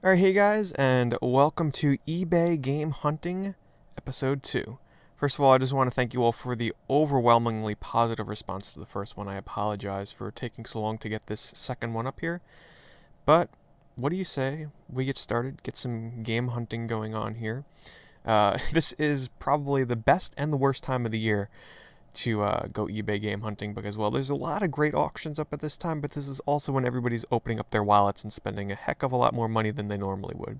Alright, hey guys, and welcome to eBay Game Hunting, Episode 2. First of all, I just want to thank you all for the overwhelmingly positive response to the first one. I apologize for taking so long to get this second one up here. But, what do you say? We get started, get some game hunting going on here. This is probably the best and the worst time of the year to go eBay game hunting because, well, there's a lot of great auctions up at this time, but this is also when everybody's opening up their wallets and spending a heck of a lot more money than they normally would.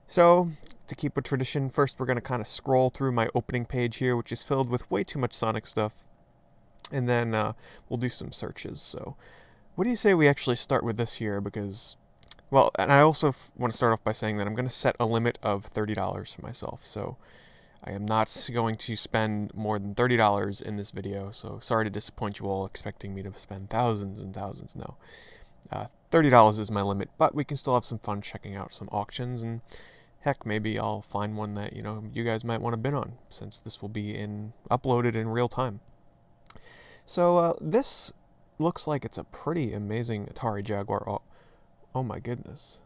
So, to keep with tradition, first we're going to kind of scroll through my opening page here, which is filled with way too much Sonic stuff, and then we'll do some searches. So, what do you say we actually start with this here? Because, well, and I also want to start off by saying that I'm going to set a limit of $30 for myself, so I am not going to spend more than $30 in this video, so sorry to disappoint you all expecting me to spend thousands and thousands. No, $30 is my limit, but we can still have some fun checking out some auctions, and heck, maybe I'll find one that, you guys might want to bid on, since this will be uploaded in real time. So, this looks like it's a pretty amazing Atari Jaguar. Oh my goodness.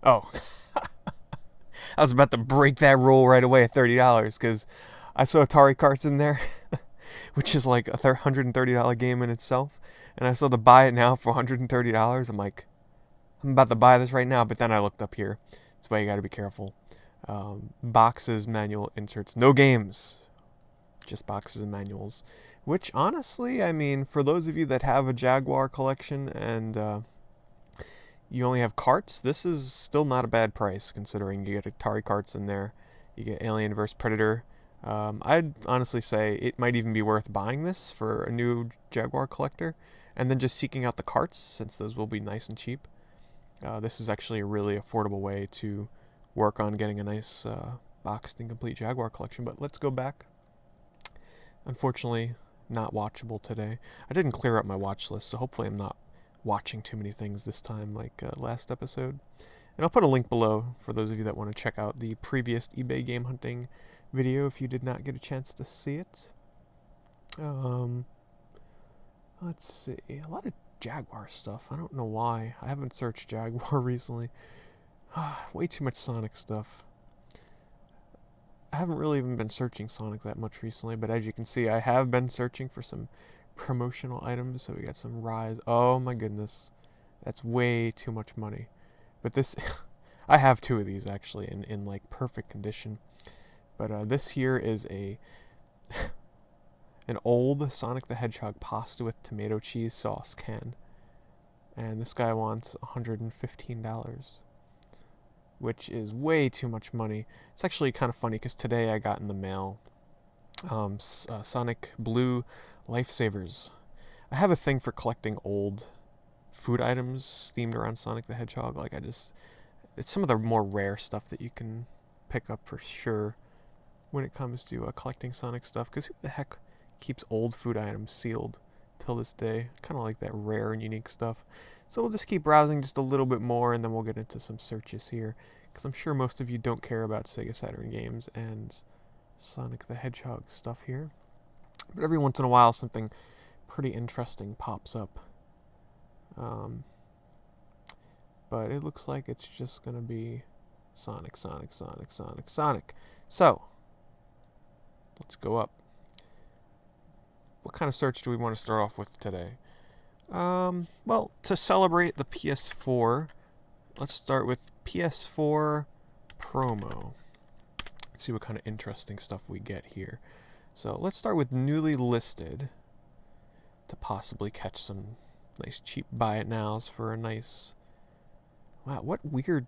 Oh. I was about to break that rule right away at $30 because I saw Atari carts in there, which is like a $130 game in itself. And I saw the buy it now for $130. I'm like, I'm about to buy this right now. But then I looked up here. That's why you got to be careful. Boxes, manual inserts, no games, just boxes and manuals. Which honestly, I mean, for those of you that have a Jaguar collection and you only have carts, this is still not a bad price, considering you get Atari carts in there, you get Alien vs. Predator. I'd honestly say it might even be worth buying this for a new Jaguar collector, and then just seeking out the carts, since those will be nice and cheap. This is actually a really affordable way to work on getting a nice boxed and complete Jaguar collection, but let's go back. Unfortunately, not watchable today. I didn't clear up my watch list, so hopefully I'm not watching too many things this time like last episode. And I'll put a link below for those of you that want to check out the previous eBay game hunting video if you did not get a chance to see it. Let's see, a lot of Jaguar stuff. I don't know why. I haven't searched Jaguar recently. Way too much Sonic stuff. I haven't really even been searching Sonic that much recently, but as you can see, I have been searching for some promotional items. So we got some Rise. Oh my goodness, that's way too much money. But this, I have two of these actually in like perfect condition. But this here is an old Sonic the Hedgehog pasta with tomato cheese sauce can, and this guy wants $115, which is way too much money. It's actually kind of funny because today I got in the mail Sonic Blue Lifesavers. I have a thing for collecting old food items themed around Sonic the Hedgehog. Like, it's some of the more rare stuff that you can pick up for sure when it comes to collecting Sonic stuff, because who the heck keeps old food items sealed till this day? Kind of like that rare and unique stuff. So we'll just keep browsing just a little bit more, and then we'll get into some searches here, because I'm sure most of you don't care about Sega Saturn games and Sonic the Hedgehog stuff here. But every once in a while, something pretty interesting pops up. But it looks like it's just going to be Sonic. So, let's go up. What kind of search do we want to start off with today? Well, to celebrate the PS4, let's start with PS4 promo. Let's see what kind of interesting stuff we get here. So let's start with newly listed to possibly catch some nice cheap buy it nows for a nice. Wow, what weird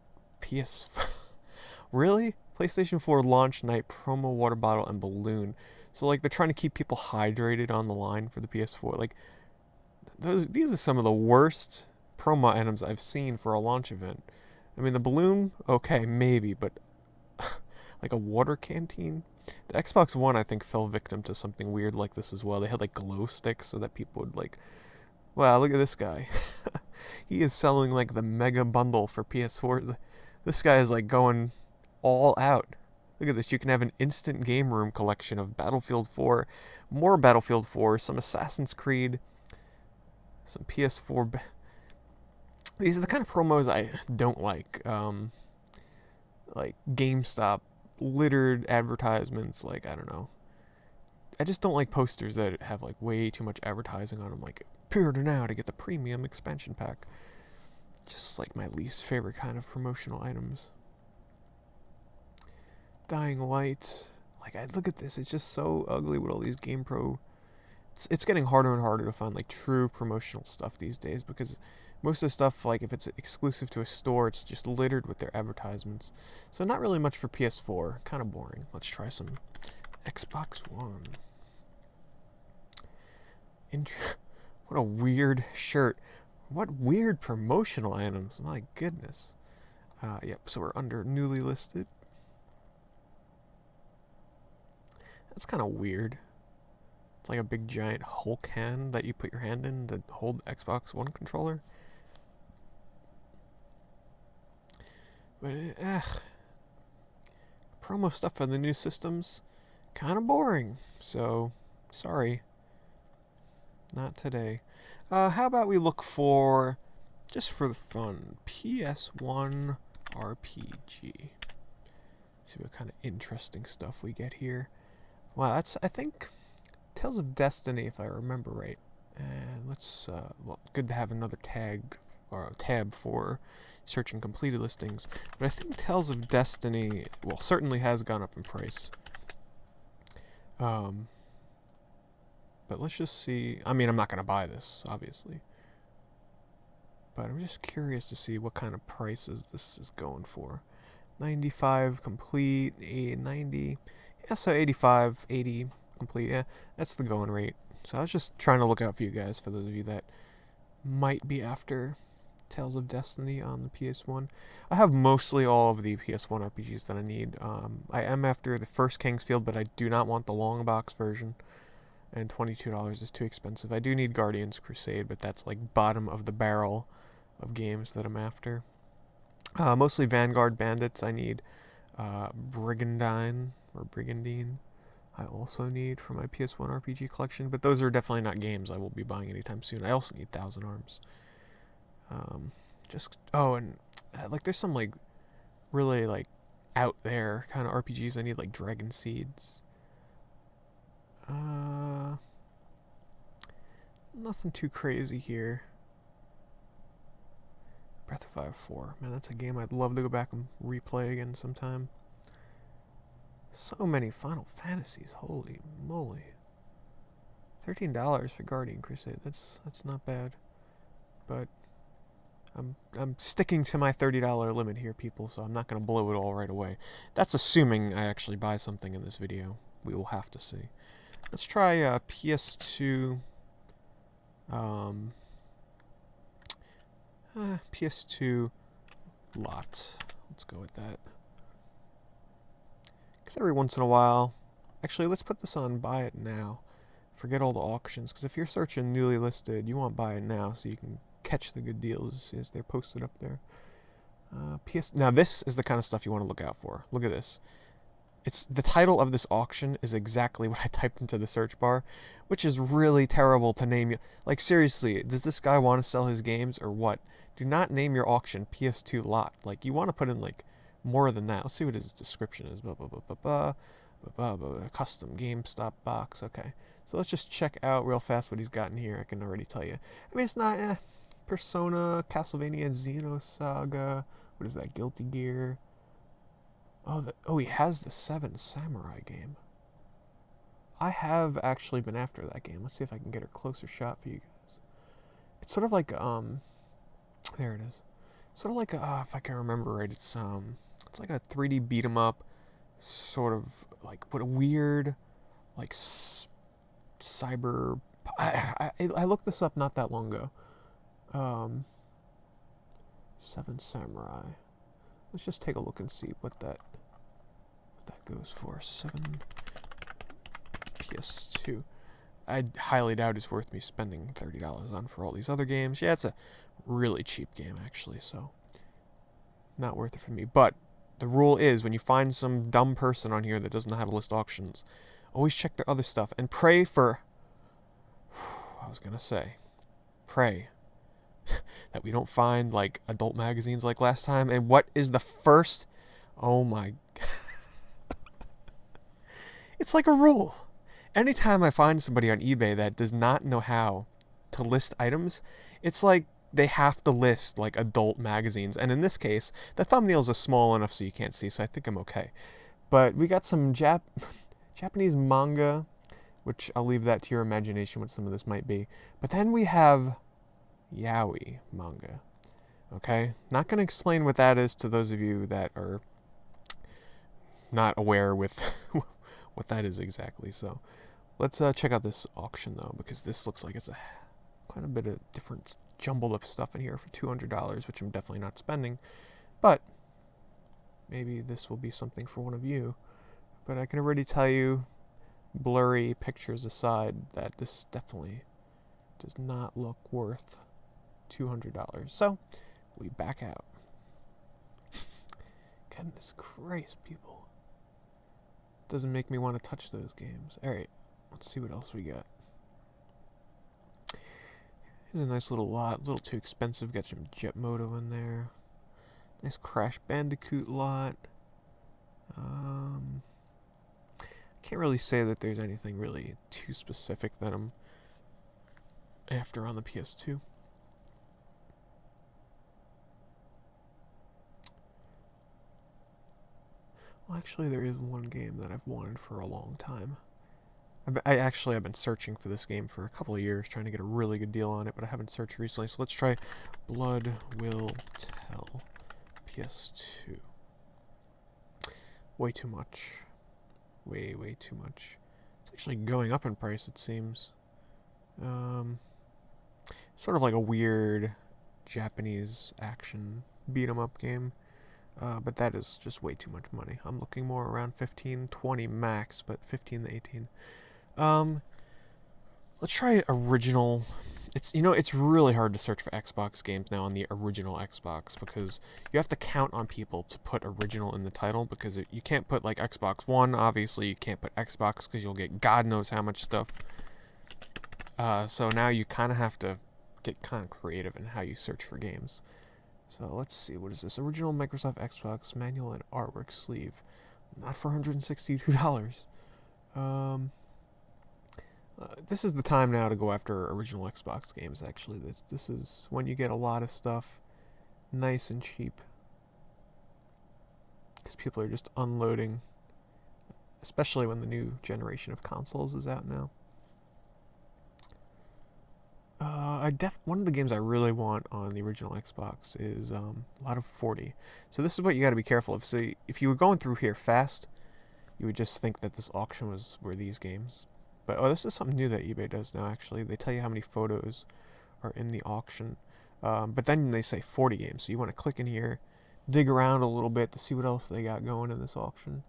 Really? PlayStation 4 launch night promo water bottle and balloon. So like they're trying to keep people hydrated on the line for the PS4. Like these are some of the worst promo items I've seen for a launch event. I mean, the balloon, okay, maybe, but like a water canteen? The Xbox One, I think, fell victim to something weird like this as well. They had like glow sticks so that people would like, wow, look at this guy. He is selling like the mega bundle for PS4. This guy is like going all out. Look at this. You can have an instant game room collection of Battlefield 4, more Battlefield 4, some Assassin's Creed, some PS4. These are the kind of promos I don't like. like GameStop littered advertisements. Like, I don't know. I just don't like posters that have like way too much advertising on them. Like, pre-order now to get the premium expansion pack. Just like my least favorite kind of promotional items. Dying Light. Like, I look at this, it's just so ugly with all these GamePro. It's getting harder and harder to find like true promotional stuff these days, because most of the stuff, like if it's exclusive to a store, it's just littered with their advertisements. So not really much for PS4. Kind of boring. Let's try some Xbox One. What a weird shirt. What weird promotional items. My goodness. Yep, so we're under newly listed. That's kind of weird. It's like a big giant Hulk hand that you put your hand in to hold the Xbox One controller. But, promo stuff for the new systems, kind of boring. So, sorry. Not today. How about we look for, just for the fun, PS1 RPG. See what kind of interesting stuff we get here. Wow, that's, I think, Tales of Destiny, if I remember right. And let's, well, good to have another tag, or a tab for searching completed listings. But I think Tales of Destiny, well, certainly has gone up in price. But let's just see. I mean, I'm not going to buy this, obviously. But I'm just curious to see what kind of prices this is going for. 95 complete, 90. Yeah, so 85, 80 complete. Yeah, that's the going rate. So I was just trying to look out for you guys, for those of you that might be after Tales of Destiny on the PS1. I have mostly all of the PS1 RPGs that I need. I am after the first Kingsfield, but I do not want the long box version. And $22 is too expensive. I do need Guardians Crusade, but that's like bottom of the barrel of games that I'm after. Mostly Vanguard Bandits. I need Brigandine. I also need for my PS1 RPG collection, but those are definitely not games I will be buying anytime soon. I also need Thousand Arms. And like there's some like really like out there kind of RPGs I need, like Dragon Seeds. Nothing too crazy here. Breath of Fire 4. Man, that's a game I'd love to go back and replay again sometime. So many Final Fantasies. Holy moly. $13 for Guardian Crusade. That's not bad. But I'm sticking to my $30 limit here, people, so I'm not going to blow it all right away. That's assuming I actually buy something in this video. We will have to see. Let's try PS2. PS2 lot. Let's go with that. Because every once in a while... Actually, let's put this on Buy It Now. Forget all the auctions, because if you're searching newly listed, you want Buy It Now so you can catch the good deals as soon as they're posted up there. Now, this is the kind of stuff you want to look out for. Look at this. It's the title of this auction is exactly what I typed into the search bar, which is really terrible to name. Like, seriously, does this guy want to sell his games or what? Do not name your auction PS2 lot. Like, you want to put in, like, more than that. Let's see what his description is. Custom GameStop box. Okay. So let's just check out real fast what he's got in here. I can already tell you. I mean, it's not, Persona, Castlevania, Xenosaga. What is that? Guilty Gear. Oh, he has the 7 Samurai game. I have actually been after that game. Let's see if I can get a closer shot for you guys. It's sort of like, there it is. Sort of like, if I can remember right, it's like a 3D beat 'em up, sort of like, but a weird, like, cyber. I looked this up not that long ago. 7 Samurai. Let's just take a look and see what that goes for. 7 PS2. I highly doubt it's worth me spending $30 on for all these other games. Yeah, it's a really cheap game, actually, so not worth it for me. But the rule is, when you find some dumb person on here that doesn't know how to list auctions, always check their other stuff and pray for... I was going to say, pray that we don't find, like, adult magazines like last time. And what is the first Oh my... It's like a rule. Anytime I find somebody on eBay that does not know how to list items, it's like they have to list like adult magazines. And in this case, the thumbnails are small enough so you can't see, so I think I'm okay. But we got some Japanese manga, which I'll leave that to your imagination what some of this might be. But then we have yaoi manga. Okay? Not going to explain what that is to those of you that are not aware with what that is exactly. So let's check out this auction though, because this looks like it's quite a bit of different jumbled up stuff in here for $200, which I'm definitely not spending. But maybe this will be something for one of you. But I can already tell you, blurry pictures aside, that this definitely does not look worth $200. So we back out. Goodness Christ, people. Doesn't make me want to touch those games. Alright, let's see what else we got. Here's a nice little lot. A little too expensive. Got some Jet Moto in there. Nice Crash Bandicoot lot. Can't really say that there's anything really too specific that I'm after on the PS2. Well, actually, there is one game that I've wanted for a long time. I've been searching for this game for a couple of years, trying to get a really good deal on it, but I haven't searched recently. So let's try Blood Will Tell PS2. Way too much. Way too much. It's actually going up in price, it seems. Sort of like a weird Japanese action beat-em-up game. But that is just way too much money. I'm looking more around 15, 20 max, but 15 to 18. Let's try original. It's really hard to search for Xbox games now on the original Xbox, because you have to count on people to put original in the title, because you can't put like Xbox One, obviously you can't put Xbox because you'll get God knows how much stuff. So now you kind of have to get kind of creative in how you search for games. So let's see, what is this? Original Microsoft Xbox manual and artwork sleeve. Not for $162. This is the time now to go after original Xbox games, actually. This is when you get a lot of stuff nice and cheap. Because people are just unloading. Especially when the new generation of consoles is out now. One of the games I really want on the original Xbox is a lot of 40. So this is what you got to be careful of. So if you were going through here fast, you would just think that this auction were these games. But this is something new that eBay does now. Actually, they tell you how many photos are in the auction. But then they say 40 games. So you want to click in here, dig around a little bit to see what else they got going in this auction.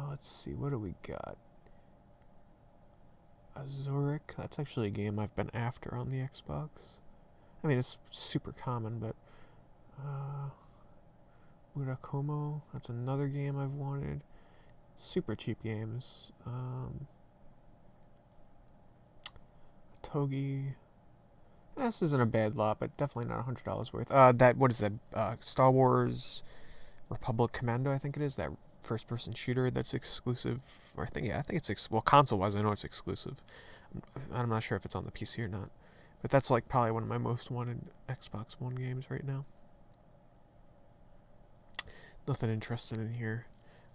Let's see, what do we got? Zurich, that's actually a game I've been after on the Xbox. I mean, it's super common, but Murakomo, that's another game I've wanted. Super cheap games. Togi. This isn't a bad lot, but definitely not $100 worth. What is that? Star Wars Republic Commando, I think it is. That first-person shooter that's exclusive. Or I think it's console-wise, I know it's exclusive. I'm not sure if it's on the PC or not. But that's like probably one of my most wanted Xbox One games right now. Nothing interesting in here.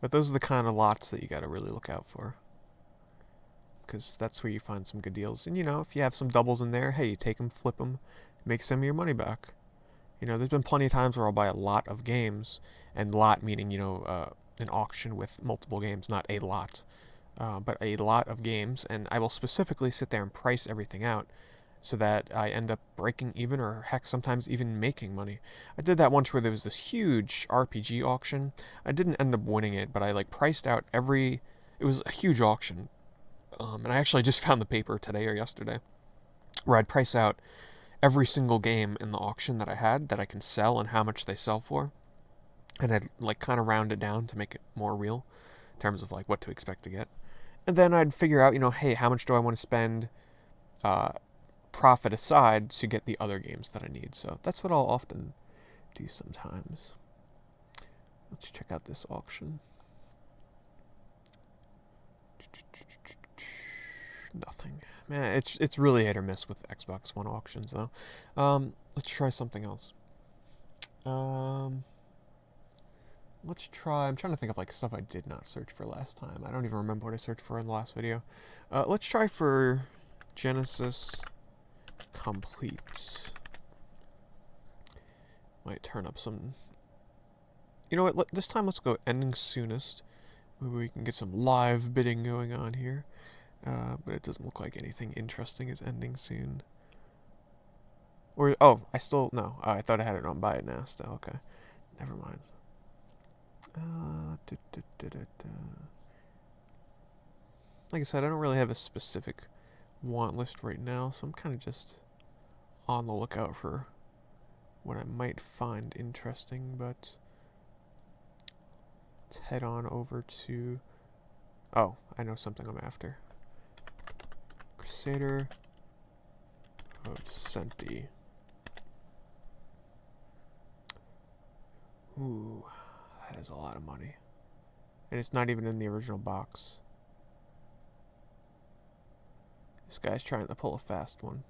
But those are the kind of lots that you gotta really look out for. Because that's where you find some good deals. And if you have some doubles in there, hey, you take them, flip them, make some of your money back. There's been plenty of times where I'll buy a lot of games, and lot meaning, an auction with multiple games, not a lot, but a lot of games, and I will specifically sit there and price everything out so that I end up breaking even, or heck, sometimes even making money. I did that once where there was this huge RPG auction. I didn't end up winning it, but I priced out it was a huge auction, and I actually just found the paper today or yesterday where I'd price out every single game in the auction that I had that I can sell and how much they sell for. And I'd kind of round it down to make it more real in terms of what to expect to get. And then I'd figure out, hey, how much do I want to spend profit aside to get the other games that I need. So that's what I'll often do sometimes. Let's check out this auction. Nothing. Man, it's really hit or miss with Xbox One auctions, though. Let's try something else. Let's try... I'm trying to think of, like, stuff I did not search for last time. I don't even remember what I searched for in the last video. Let's try for Genesis Complete. Might turn up some... You know what? This time let's go ending soonest. Maybe we can get some live bidding going on here. But it doesn't look like anything interesting is ending soon. Or, oh, I still... No, I thought I had it on buy it now still. Okay. Never mind. Like I said, I don't really have a specific want list right now, so I'm kind of just on the lookout for what I might find interesting, but let's head on over to... Oh, I know something I'm after. Crusader of Senti. Ooh, that is a lot of money. And it's not even in the original box. This guy's trying to pull a fast one.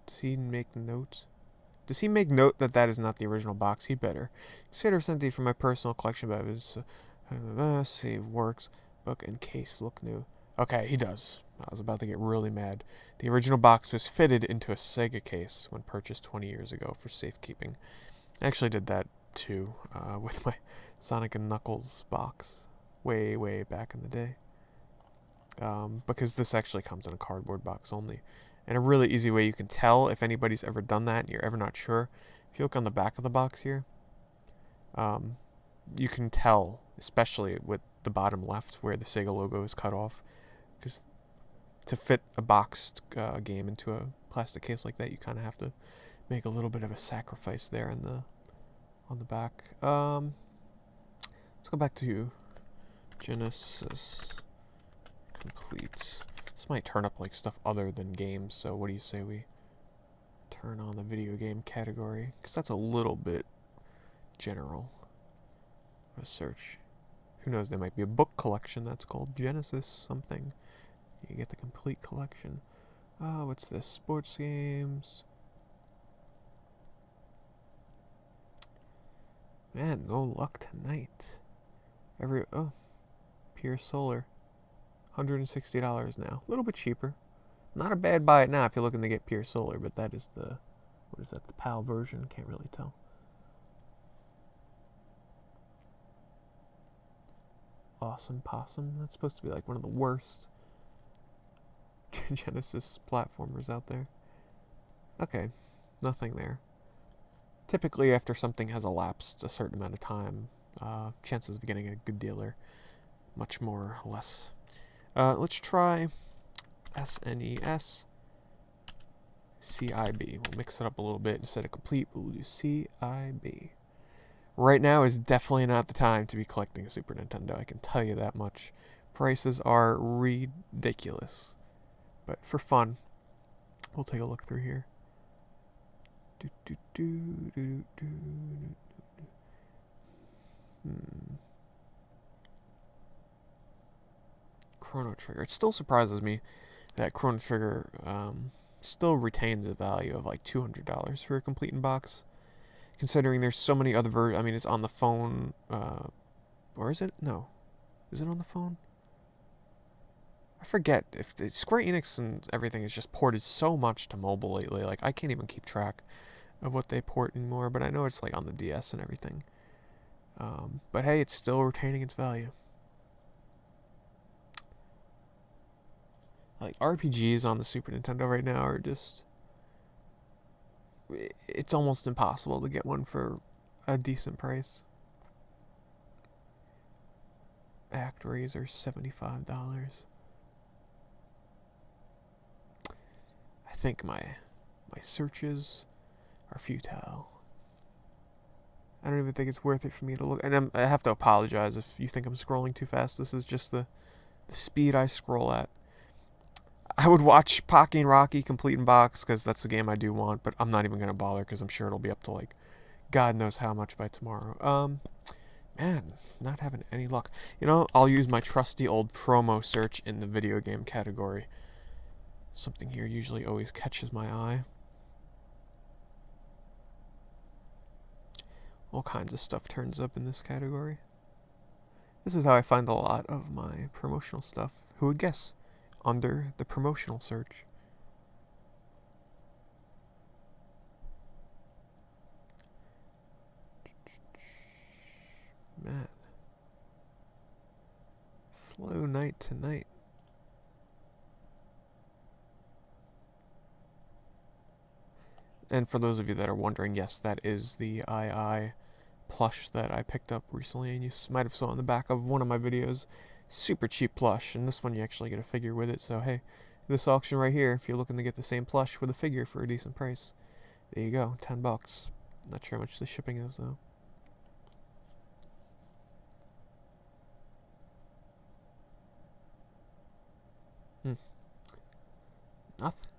Does he make note? Does he make note that that is not the original box? He better. Crusader of Senti from my personal collection, but it's save works. Book and case look new. Okay, he does. I was about to get really mad. The original box was fitted into a Sega case when purchased 20 years ago for safekeeping. I actually did that too with my Sonic and Knuckles box way, way back in the day. Because this actually comes in a cardboard box only. And a really easy way you can tell if anybody's ever done that and you're ever not sure, if you look on the back of the box here, you can tell, especially with the bottom left where the Sega logo is cut off, because to fit a boxed game into a plastic case like that, you kind of have to make a little bit of a sacrifice there in the on the back. Let's go back to Genesis Complete. This might turn up like stuff other than games, so what do you say we turn on the video game category? Because that's a little bit general. Let's search. Who knows, there might be a book collection that's called Genesis something. You get the complete collection. Oh, what's this? Sports games. Man, no luck tonight. Pure Solar. $160 now. A little bit cheaper. Not a bad buy it now if you're looking to get Pure Solar, but that is the... What is that? The PAL version? Can't really tell. Awesome Possum. That's supposed to be like one of the worst Genesis platformers out there. Okay, nothing there. Typically, after something has elapsed a certain amount of time, chances of getting a good deal are much more or less. Let's try SNES CIB. We'll mix it up a little bit. Instead of complete, we'll do CIB. Right now is definitely not the time to be collecting a Super Nintendo, I can tell you that much. Prices are ridiculous. But for fun, we'll take a look through here. Chrono Trigger. It still surprises me that Chrono Trigger still retains a value of like $200 for a complete in box. Considering there's so many other versions. I mean, it's on the phone. Or is it? No. Is it on the phone? I forget. If Square Enix and everything has just ported so much to mobile lately. Like, I can't even keep track of what they port anymore. But I know it's like on the DS and everything. But hey, it's still retaining its value. Like, RPGs on the Super Nintendo right now are just... It's almost impossible to get one for a decent price. ActRaiser are $75. I think my searches are futile. I don't even think it's worth it for me to look. And I have to apologize if you think I'm scrolling too fast. This is just the speed I scroll at. I would watch Pocky and Rocky complete in box because that's the game I do want, but I'm not even going to bother because I'm sure it'll be up to like God knows how much by tomorrow. Man, not having any luck. You know, I'll use my trusty old promo search in the video game category. Something here usually always catches my eye. All kinds of stuff turns up in this category. This is how I find a lot of my promotional stuff. Who would guess? Under the promotional search. Man. Slow night tonight. And for those of you that are wondering, yes, that is the II plush that I picked up recently, and you might have saw in the back of one of my videos. Super cheap plush, and this one you actually get a figure with it, so hey, this auction right here, if you're looking to get the same plush with a figure for a decent price, there you go, $10. Not sure how much the shipping is, though. Nothing.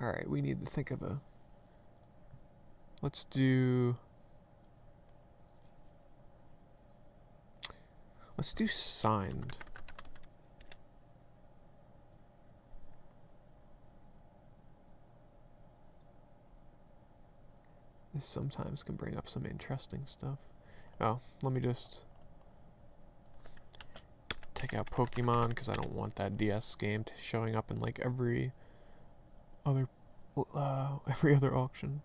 Alright, we need to think of a... Let's do signed. This sometimes can bring up some interesting stuff. Oh, let me just take out Pokemon, because I don't want that DS game showing up in like every other auction.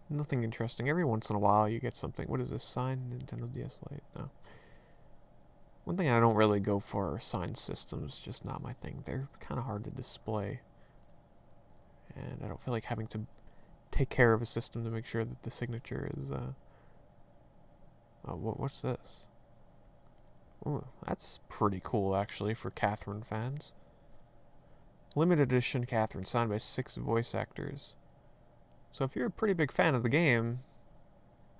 Nothing interesting. Every once in a while you get something. What is this? Signed Nintendo DS Lite? No. One thing I don't really go for are signed systems. Just not my thing. They're kind of hard to display. And I don't feel like having to take care of a system to make sure that the signature is, what's this? Ooh, that's pretty cool, actually, for Catherine fans. Limited edition Catherine, signed by 6 voice actors. So if you're a pretty big fan of the game,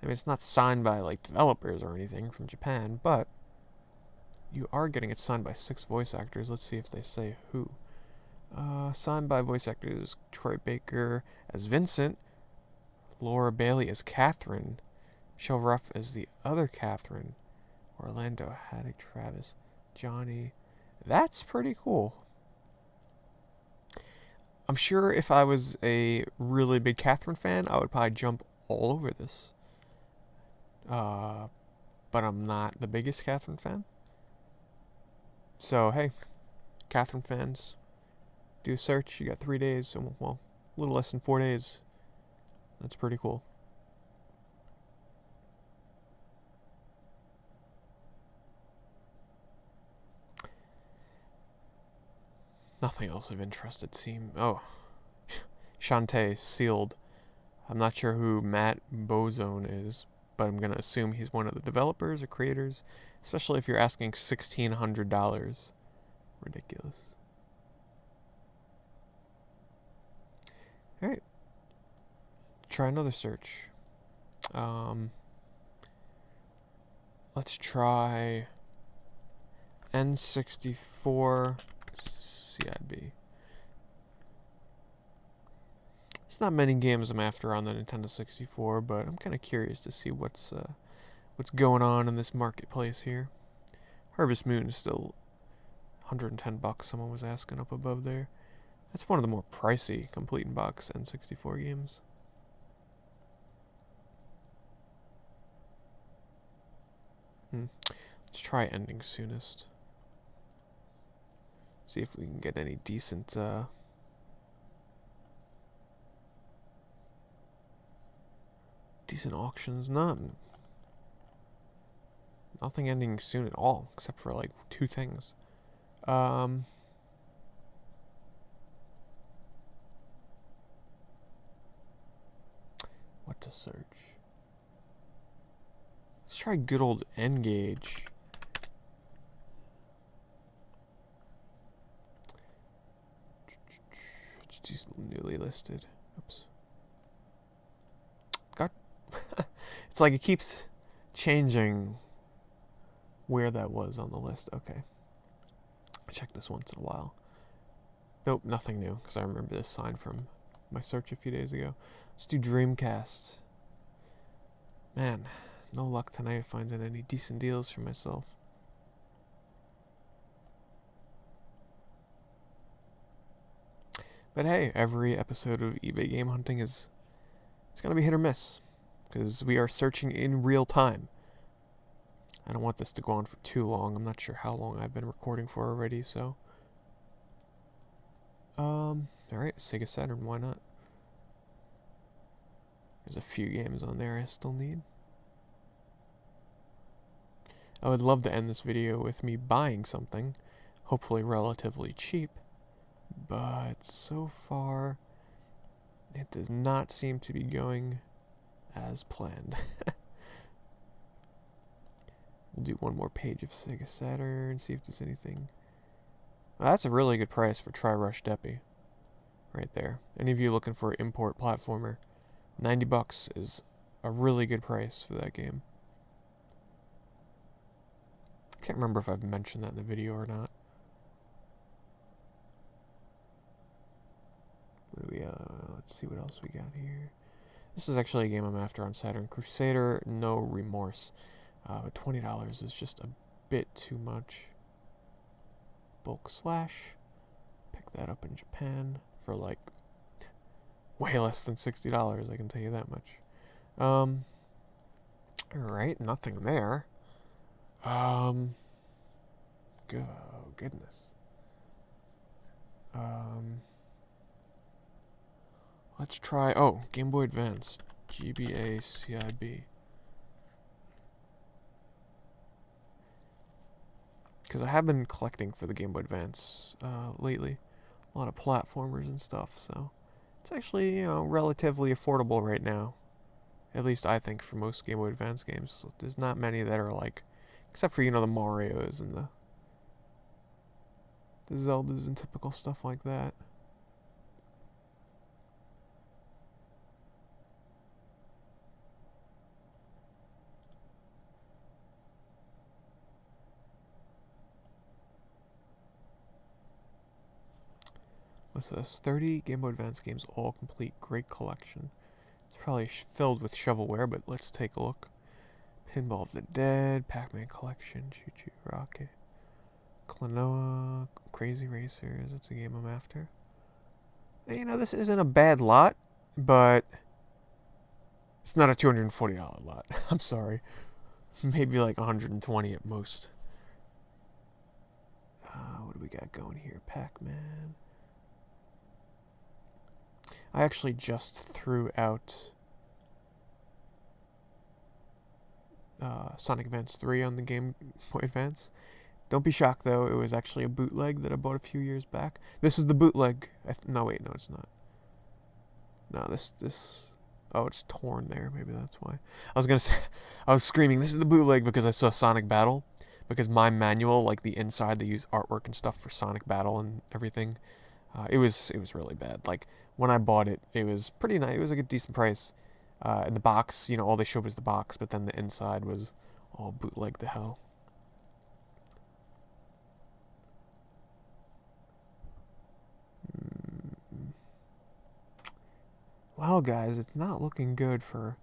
I mean, it's not signed by, like, developers or anything from Japan, but you are getting it signed by 6 voice actors. Let's see if they say who. Signed by voice actors Troy Baker as Vincent, Laura Bailey as Catherine, Michelle Ruff as the other Catherine, Orlando Haddock Travis, Johnny. That's pretty cool. I'm sure if I was a really big Catherine fan, I would probably jump all over this. But I'm not the biggest Catherine fan. So, hey, Catherine fans, do a search. You got 3 days, so, well, a little less than 4 days. That's pretty cool. Nothing else of interest, it seems. Oh, Shantae, sealed. I'm not sure who Matt Bozone is, but I'm going to assume he's one of the developers or creators, especially if you're asking $1,600. Ridiculous. Alright. Try another search. Let's try N64 CIB. There's not many games I'm after on the Nintendo 64, but I'm kind of curious to see what's going on in this marketplace here. Harvest Moon is still $110. Someone was asking up above there. That's one of the more pricey complete in box N64 games. Let's try Ending Soonest. See if we can get any decent auctions. Nothing ending soon at all, except for like 2 things. What to search? Let's try good old N-Gage. It's newly listed. Oops. God. It's like it keeps changing where that was on the list. Okay. I check this once in a while. Nope, nothing new, because I remember this sign from my search a few days ago. Let's do Dreamcast. Man, no luck tonight finding any decent deals for myself. But hey, every episode of eBay Game Hunting it's going to be hit or miss, because we are searching in real time. I don't want this to go on for too long. I'm not sure how long I've been recording for already, so... Alright, Sega Saturn, why not? There's a few games on there I still need. I would love to end this video with me buying something, hopefully relatively cheap, but so far, it does not seem to be going as planned. We'll do one more page of Sega Saturn, see if there's anything. Well, that's a really good price for Tri-Rush Deppy. Right there. Any of you looking for an import platformer, $90 is a really good price for that game. Can't remember if I've mentioned that in the video or not. What do we, let's see what else we got here. This is actually a game I'm after on Saturn. Crusader No Remorse. But $20 is just a bit too much. Bulk Slash. Pick that up in Japan for like way less than $60, I can tell you that much. Alright, nothing there. Goodness. Let's try, Game Boy Advance. GBA CIB. Because I have been collecting for the Game Boy Advance lately. A lot of platformers and stuff, so it's actually, relatively affordable right now. At least I think for most Game Boy Advance games. So there's not many that are like, except for, the Marios and the Zeldas and typical stuff like that. What's this? 30 Game Boy Advance games, all complete. Great collection. It's probably filled with shovelware, but let's take a look. Pinball of the Dead, Pac-Man Collection, Choo Choo Rocket, Klonoa, Crazy Racers. That's a game I'm after. And, this isn't a bad lot, but it's not a $240 lot. I'm sorry. Maybe like 120 at most. What do we got going here? Pac-Man. I actually just threw out Sonic Advance 3 on the Game Boy Advance. Don't be shocked, though. It was actually a bootleg that I bought a few years back. This is the bootleg. No, wait, no, it's not. No, this... Oh, it's torn there. Maybe that's why. I was gonna say... I was screaming, this is the bootleg, because I saw Sonic Battle. Because my manual, like the inside, they use artwork and stuff for Sonic Battle and everything. It was really bad. Like, when I bought it, it was pretty nice. It was like a decent price. In the box, all they showed was the box, but then the inside was all bootleg to hell. Well, guys, it's not looking good for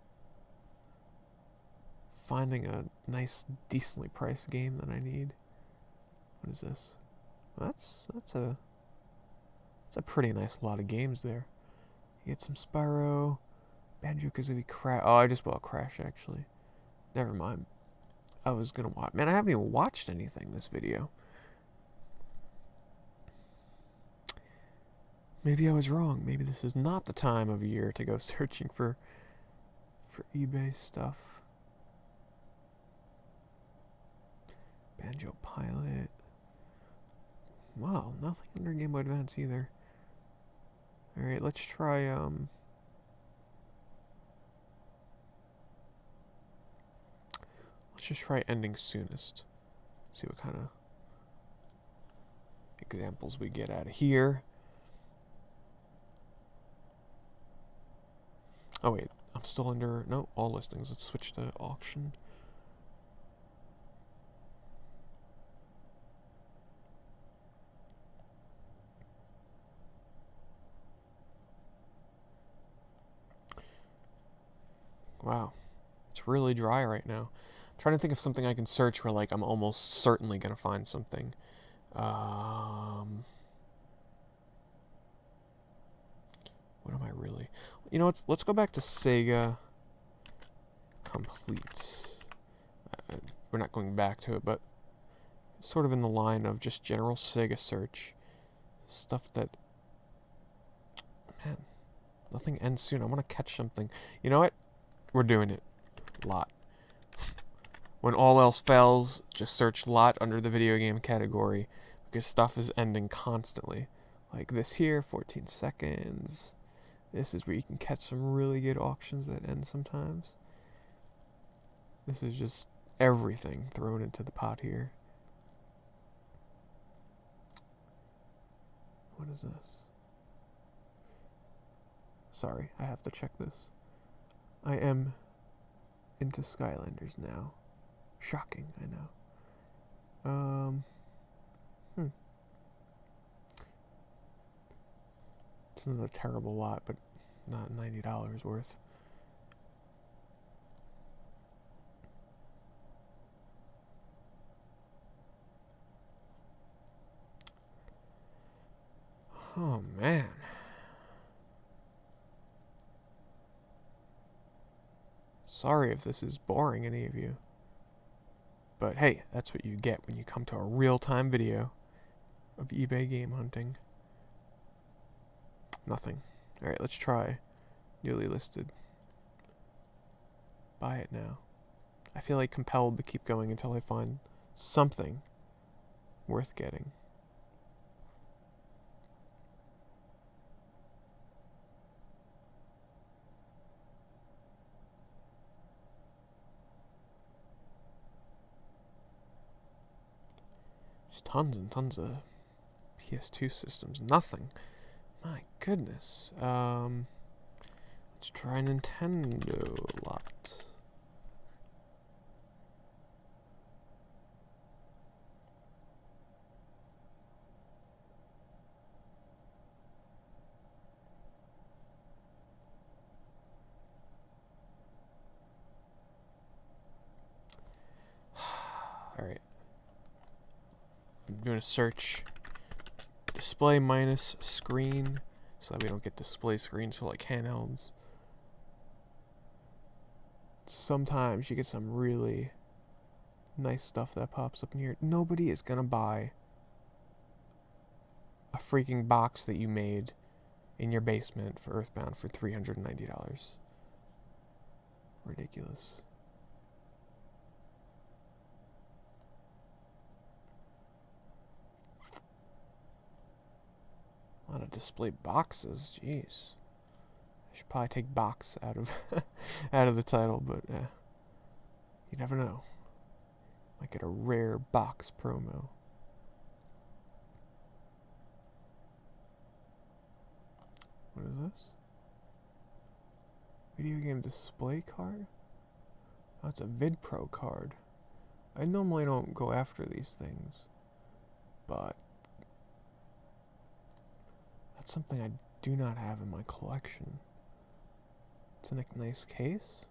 finding a nice, decently priced game that I need. What is this? That's a pretty nice lot of games there. You get some Spyro, Banjo-Kazooie, Crash. Oh, I just bought Crash, actually. Never mind. I was gonna watch. Man, I haven't even watched anything this video. Maybe I was wrong. Maybe this is not the time of year to go searching for eBay stuff. Banjo Pilot. Wow, nothing under Game Boy Advance either. Alright, let's try, let's just try Ending Soonest. See what kind of examples we get out of here. Oh wait, I'm still under, no, all listings. Let's switch to auction. Wow. It's really dry right now. I'm trying to think of something I can search where, like, I'm almost certainly going to find something. What am I really... You know what? Let's go back to Sega Complete. We're not going back to it, but sort of in the line of just general Sega search. Stuff that... Man, nothing ends soon. I want to catch something. You know what? We're doing it. Lot. When all else fails, just search lot under the video game category, because stuff is ending constantly. Like this here, 14 seconds. This is where you can catch some really good auctions that end sometimes. This is just everything thrown into the pot here. What is this? Sorry, I have to check this. I am into Skylanders now. Shocking, I know. It's not a terrible lot, but not $90 worth. Oh, man. Sorry if this is boring any of you. But hey, that's what you get when you come to a real-time video of eBay game hunting. Nothing. Alright, let's try newly listed. Buy it now. I feel like compelled to keep going until I find something worth getting. There's tons and tons of PS2 systems. Nothing. My goodness. Let's try Nintendo lot. Alright. I'm doing a search. Display minus screen, so that we don't get display screens for like handhelds. Sometimes you get some really nice stuff that pops up in here. Nobody is gonna buy a freaking box that you made in your basement for Earthbound for $390. Ridiculous. A lot of display boxes, jeez. I should probably take box out of out of the title, but you never know. Might get a rare box promo. What is this? Video game display card? Oh, it's a VidPro card. I normally don't go after these things, but that's something I do not have in my collection. It's in a nice case.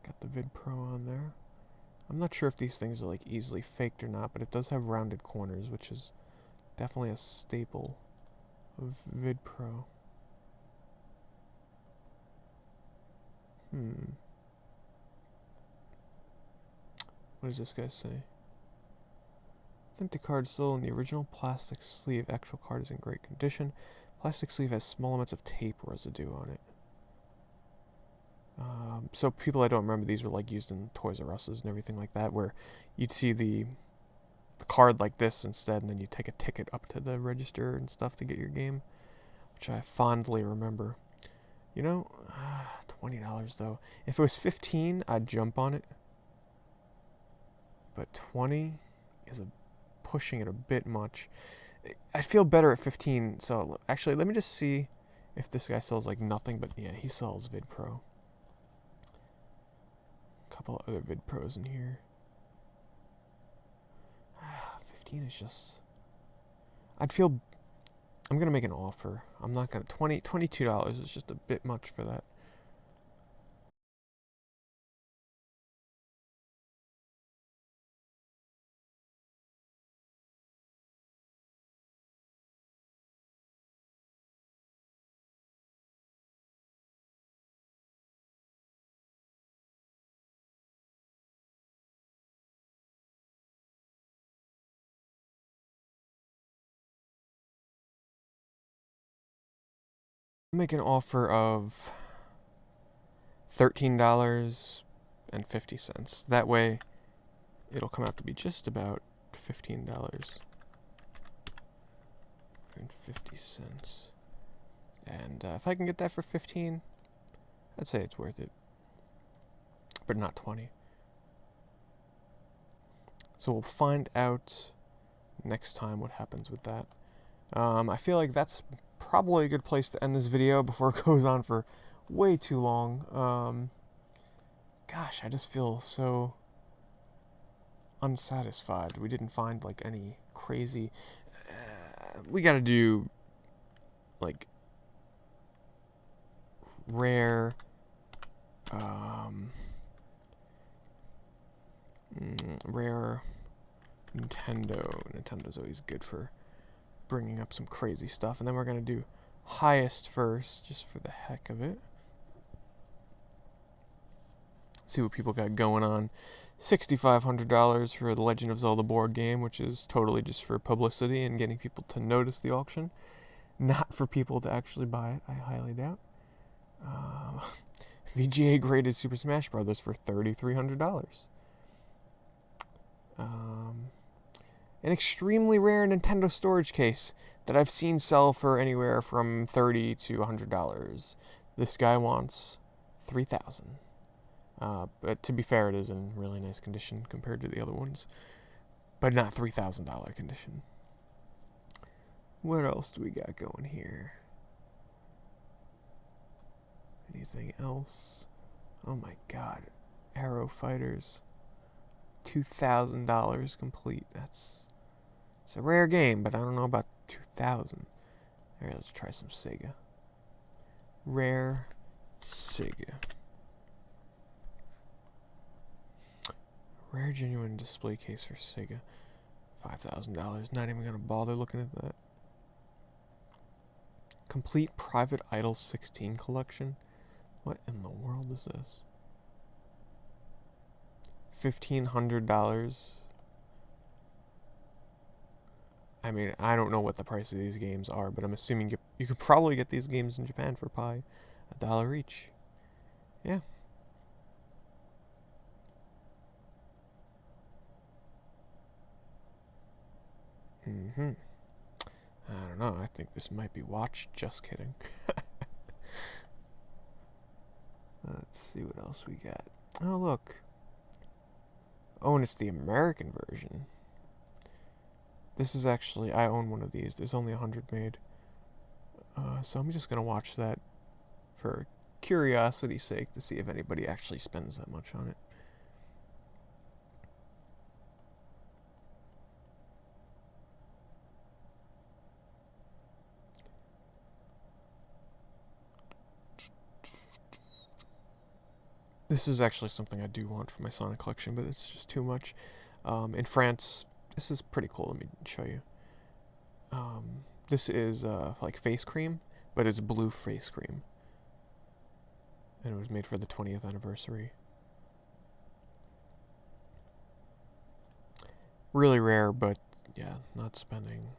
Got the VidPro on there. I'm not sure if these things are like easily faked or not, but it does have rounded corners, which is definitely a staple of VidPro. What does this guy say? Authentic card still in the original plastic sleeve. Actual card is in great condition. Plastic sleeve has small amounts of tape residue on it. So people that don't remember, these were like used in Toys R Us's and everything like that, where you'd see the card like this instead, and then you take a ticket up to the register and stuff to get your game, which I fondly remember. You know, $20 though. If it was $15, I'd jump on it. But $20 is pushing it a bit much. I feel better at $15, so actually let me just see if this guy sells like nothing, but yeah, he sells VidPro. A couple of other VidPros in here. 15 is just I'm gonna make an offer. I'm not gonna, $22 is just a bit much for that. Make an offer of $13.50. That way, it'll come out to be just about $15.50. And if I can get that for 15, I'd say it's worth it. But not 20. So we'll find out next time what happens with that. I feel like that's probably a good place to end this video before it goes on for way too long. Gosh, I just feel so unsatisfied. We didn't find like any crazy. We gotta do like rare. Rare Nintendo. Nintendo's always good for bringing up some crazy stuff. And then we're going to do highest first, just for the heck of it. See what people got going on. $6,500 for the Legend of Zelda board game, which is totally just for publicity and getting people to notice the auction. Not for people to actually buy it, I highly doubt. VGA graded Super Smash Bros. For $3,300. An extremely rare Nintendo storage case that I've seen sell for anywhere from $30 to $100. This guy wants $3,000. But to be fair, it is in really nice condition compared to the other ones, but not $3,000 condition. What else do we got going here? Anything else? Oh my god. Arrow Fighters. $2,000 complete. It's a rare game, but I don't know about 2,000. Alright, let's try some Sega. Rare Sega. Rare genuine display case for Sega. $5,000. Not even gonna bother looking at that. Complete Private Idol 16 collection. What in the world is this? $1,500. I mean, I don't know what the price of these games are, but I'm assuming you could probably get these games in Japan for $1 each. Yeah. I don't know. I think this might be watched. Just kidding. Let's see what else we got. Oh, look. Oh, and it's the American version. This is actually, I own one of these. There's only 100 made. So I'm just going to watch that for curiosity's sake to see if anybody actually spends that much on it. This is actually something I do want for my Sonic collection, but it's just too much. In France, this is pretty cool. Let me show you. This is like face cream, but it's blue face cream. And it was made for the 20th anniversary. Really rare, but yeah, not spending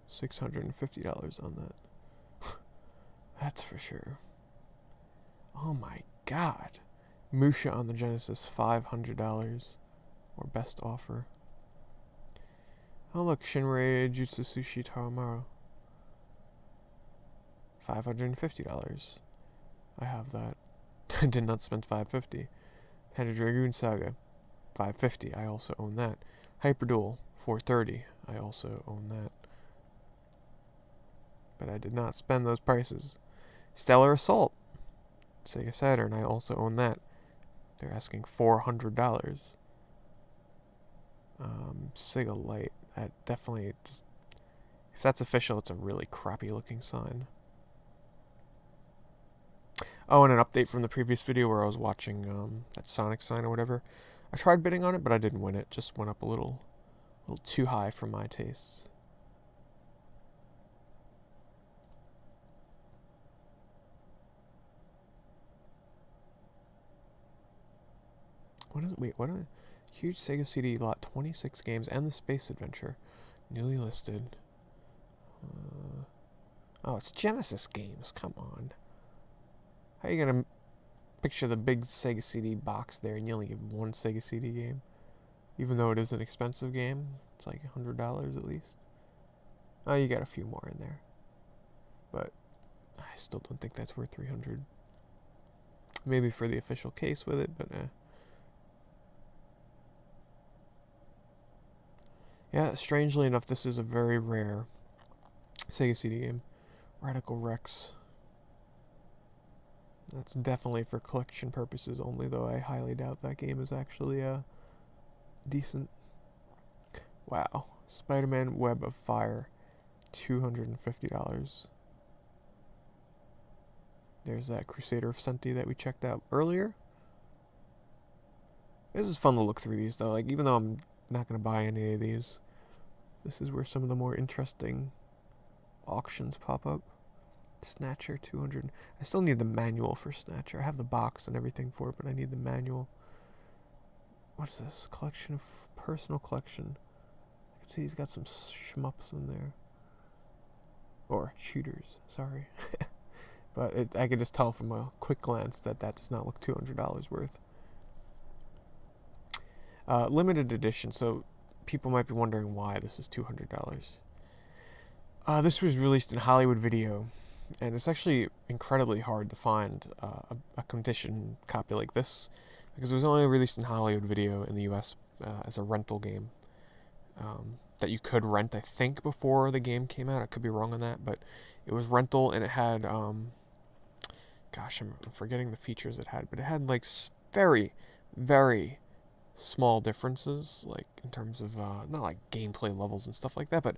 $650 on that. That's for sure. Oh my god. Musha on the Genesis, $500. Or best offer. Oh look, Shinrei Jutsu Sushi Taramaro. $550. I have that. I did not spend $550. Panda Dragoon Saga, $550. I also own that. Hyperduel, $430. I also own that. But I did not spend those prices. Stellar Assault, Sega Saturn. I also own that. They're asking $400. Sega Lite. That definitely If that's official, it's a really crappy looking sign. Oh, and an update from the previous video where I was watching that Sonic sign or whatever. I tried bidding on it, but I didn't win it. Just went up a little too high for my tastes. What is it? Wait, what? Huge Sega CD lot, 26 games, and the Space Adventure. Newly listed. Oh, it's Genesis games. Come on. How are you going to picture the big Sega CD box there and you only give one Sega CD game? Even though it is an expensive game. It's like $100 at least. Oh, you got a few more in there. But I still don't think that's worth $300. Maybe for the official case with it, but Yeah, strangely enough, this is a very rare Sega CD game. Radical Rex. That's definitely for collection purposes only, though I highly doubt that game is actually decent. Wow. Spider-Man Web of Fire. $250. There's that Crusader of Senti that we checked out earlier. This is fun to look through these, though. Like, even though I'm not going to buy any of these, this is where some of the more interesting auctions pop up. Snatcher, 200. I still need the manual for Snatcher. I have the box and everything for it, but I need the manual. What's this? Collection of personal collection. I can see he's got some shmups in there. Or shooters, sorry. But I could just tell from a quick glance that does not look $200 worth. Limited edition, so people might be wondering why this is $200. This was released in Hollywood Video, and it's actually incredibly hard to find a condition copy like this, because it was only released in Hollywood Video in the US as a rental game that you could rent, I think, before the game came out. I could be wrong on that, but it was rental, and it had, gosh, I'm forgetting the features it had, but it had, like, very, very small differences, like, in terms of, not like gameplay levels and stuff like that, but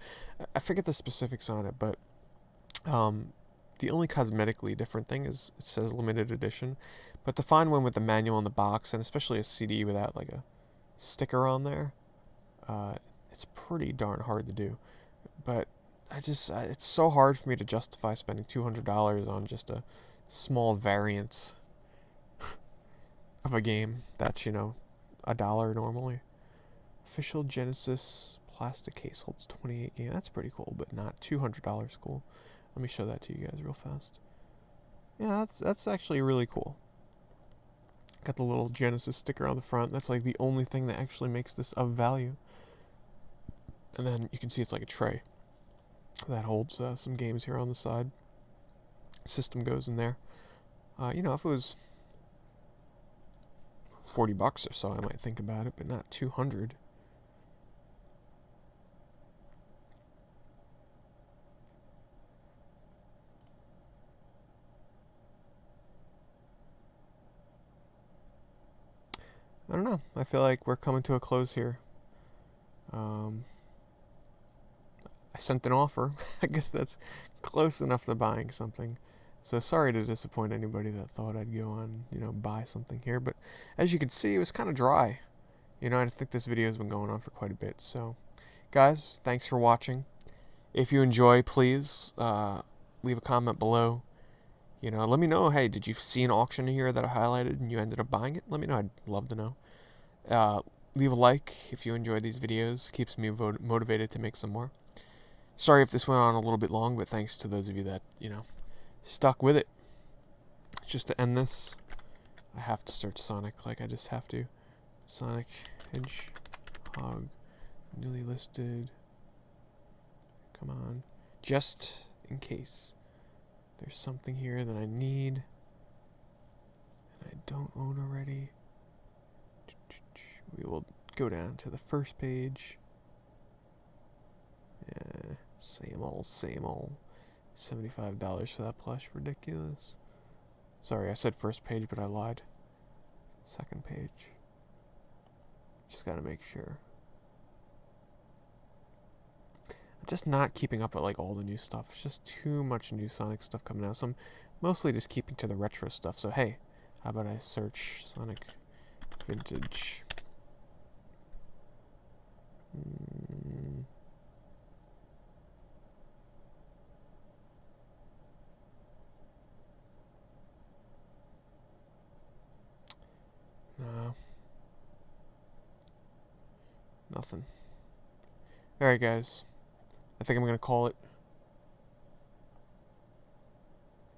I forget the specifics on it, but, the only cosmetically different thing is it says limited edition, but to find one with the manual in the box, and especially a CD without, like, a sticker on there, it's pretty darn hard to do. But it's so hard for me to justify spending $200 on just a small variant of a game that's, $1 normally. Official Genesis plastic case holds 28 games. That's pretty cool, but not $200 cool. Let me show that to you guys real fast. Yeah, that's actually really cool. Got the little Genesis sticker on the front. That's like the only thing that actually makes this of value. And then you can see it's like a tray that holds some games here on the side. System goes in there. If it was $40 or so, I might think about it, but not $200. I don't know. I feel like we're coming to a close here. I sent an offer. I guess that's close enough to buying something. So sorry to disappoint anybody that thought I'd go on, buy something here. But as you can see, it was kind of dry. I think this video has been going on for quite a bit. So, guys, thanks for watching. If you enjoy, please leave a comment below. Let me know, hey, did you see an auction here that I highlighted and you ended up buying it? Let me know. I'd love to know. Leave a like if you enjoy these videos. Keeps me motivated to make some more. Sorry if this went on a little bit long, but thanks to those of you that, stuck with it. Just to end this, I have to search Sonic, like I just have to. Sonic Hedgehog, newly listed. Come on. Just in case there's something here that I need and I don't own already. We will go down to the first page. Yeah, same old, same old. $75 for that plush, ridiculous. Sorry, I said first page, but I lied. Second page. Just gotta make sure. just not keeping up with like all the new stuff. It's just too much new Sonic stuff coming out. So I'm mostly just keeping to the retro stuff. So hey, how about I search Sonic Vintage? No. Nothing. Alright guys, I think I'm going to call it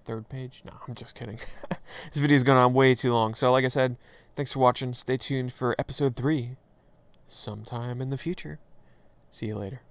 third page. No, I'm just kidding. This video's gone on way too long. So like I said, thanks for watching. Stay tuned for episode 3 sometime in the future. See you later.